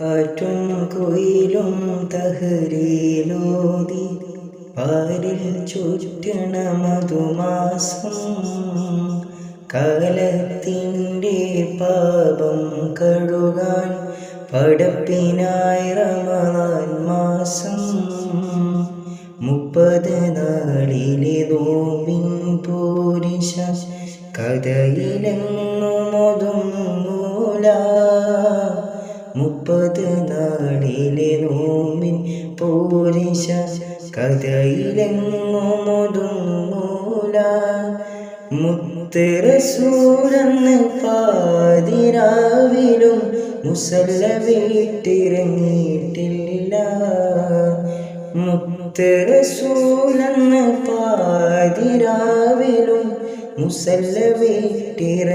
കാറ്റും കുയിലും തഹ്‌ലീലോതി പാരിൽ ചുറ്റണ മധുമാസം. കാലത്തിൻ്റെ പാപം കഴുകാൻ പടപ്പിനായി റമദാൻ മാസം. 30 നാളിലെ നോമ്പിൻ പോരിശ കഥയിലെങ്ങും ഒതുങ്ങൂല. 30 നാളിലെ നോമ്പിൻ പോരിശ കഥയിലെങ്ങും ഒതുങ്ങൂല. മുത്ത് റസൂലെന്ന് പാതിരാവിലും മുസല്ല വിട്ടിറങ്ങിയിട്ടില്ല. മുത്ത് റസൂലെന്ന് പാതിരാവിലും മുസല്ല വിട്ടിറങ്ങിയിട്ടില്ല.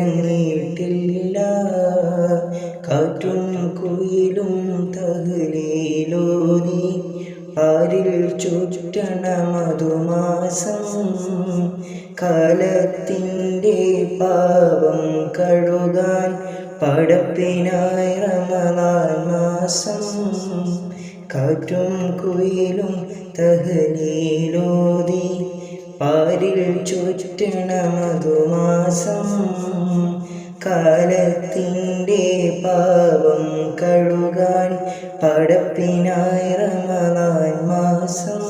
കാറ്റും കുയിലും തഹ്‌ലീലോതി പാരിൽ ചുറ്റണ മധുമാസം. കാലത്തിൻ്റെ പാപം കഴുകാൻ പടപ്പിനായി റമദാൻ മാസം. കാറ്റും കുയിലും തഹ്‌ലീലോതി പാരിൽ ചുറ്റണ മധുമാസം. കാലത്തിൻ്റെ പാപം കഴുകാൻ പടപ്പിനായി റമദാൻ മാസം.